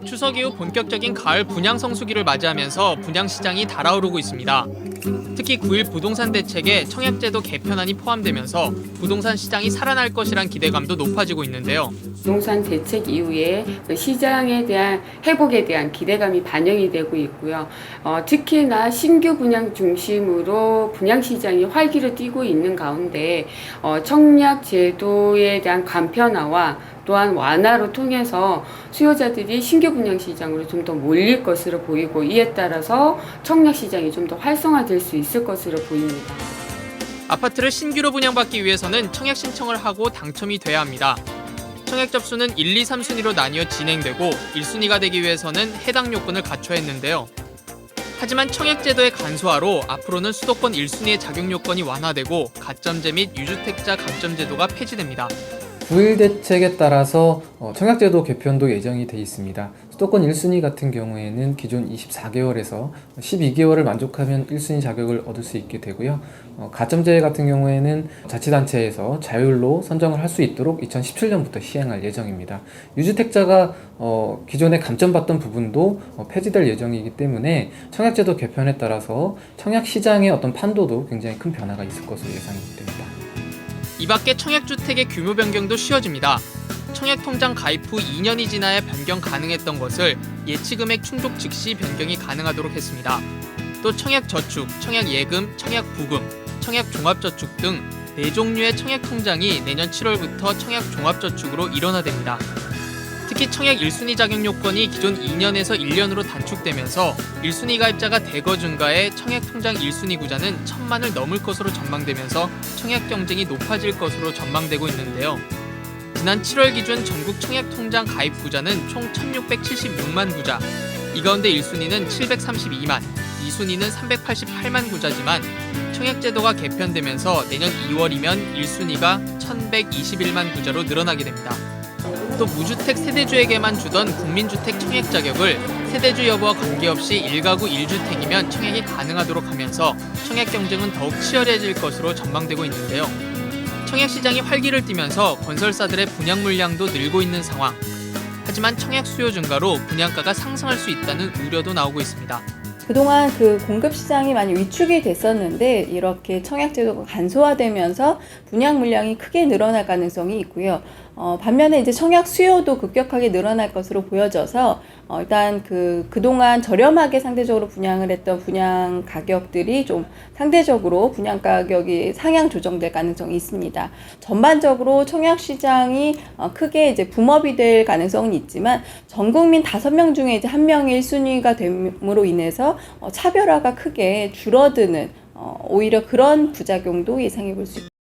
추석 이후 본격적인 가을 분양 성수기를 맞이하면서 분양시장이 달아오르고 있습니다. 특히 9일 부동산 대책에 청약제도 개편안이 포함되면서 부동산 시장이 살아날 것이란 기대감도 높아지고 있는데요. 부동산 대책 이후에 그 시장에 대한 회복에 대한 기대감이 반영이 되고 있고요. 특히나 신규 분양 중심으로 분양 시장이 활기를 띠고 있는 가운데 청약 제도에 대한 간편화와 또한 완화로 통해서 수요자들이 신규 분양 시장으로 좀 더 몰릴 것으로 보이고, 이에 따라서 청약 시장이 좀 더 활성화될 수 있을 것으로 보입니다. 아파트를 신규로 분양받기 위해서는 청약 신청을 하고 당첨이 돼야 합니다. 청약 접수는 1, 2, 3순위로 나뉘어 진행되고 1순위가 되기 위해서는 해당 요건을 갖춰야 했는데요. 하지만 청약제도의 간소화로 앞으로는 수도권 1순위의 자격 요건이 완화되고 가점제 및 유주택자 감점제도가 폐지됩니다. 9일 대책에 따라서 청약제도 개편도 예정이 돼 있습니다. 수도권 1순위 같은 경우에는 기존 24개월에서 12개월을 만족하면 1순위 자격을 얻을 수 있게 되고요. 가점제 같은 경우에는 자치단체에서 자율로 선정을 할 수 있도록 2017년부터 시행할 예정입니다. 유주택자가 기존에 감점받던 부분도 폐지될 예정이기 때문에 청약제도 개편에 따라서 청약시장의 어떤 판도도 굉장히 큰 변화가 있을 것으로 예상이 됩니다. 이 밖에 청약주택의 규모 변경도 쉬워집니다. 청약통장 가입 후 2년이 지나야 변경 가능했던 것을 예치금액 충족 즉시 변경이 가능하도록 했습니다. 또 청약저축, 청약예금, 청약부금, 청약종합저축 등 4종류의 청약통장이 내년 7월부터 청약종합저축으로 일원화됩니다. 특히 청약 1순위 자격 요건이 기존 2년에서 1년으로 단축되면서 1순위 가입자가 대거 증가해 청약통장 1순위 구자는 1,000만을 넘을 것으로 전망되면서 청약 경쟁이 높아질 것으로 전망되고 있는데요. 지난 7월 기준 전국 청약통장 가입 구자는 총 1,676만 구자, 이 가운데 1순위는 732만, 2순위는 388만 구자지만 청약제도가 개편되면서 내년 2월이면 1순위가 1,121만 구자로 늘어나게 됩니다. 또 무주택 세대주에게만 주던 국민주택 청약 자격을 세대주 여부와 관계없이 1가구 1주택이면 청약이 가능하도록 하면서 청약 경쟁은 더욱 치열해질 것으로 전망되고 있는데요. 청약 시장이 활기를 띠면서 건설사들의 분양 물량도 늘고 있는 상황. 하지만 청약 수요 증가로 분양가가 상승할 수 있다는 우려도 나오고 있습니다. 그동안 그 공급 시장이 많이 위축이 됐었는데 이렇게 청약제도가 간소화되면서 분양 물량이 크게 늘어날 가능성이 있고요. 반면에 이제 청약 수요도 급격하게 늘어날 것으로 보여져서 일단 그동안 저렴하게 상대적으로 분양을 했던 분양 가격들이 좀 상대적으로 분양 가격이 상향 조정될 가능성이 있습니다. 전반적으로 청약 시장이 크게 이제 붐업이 될 가능성은 있지만 전 국민 5명 중에 이제 1명이 1순위가 됨으로 인해서 차별화가 크게 줄어드는 오히려 그런 부작용도 예상해 볼 수 있습니다.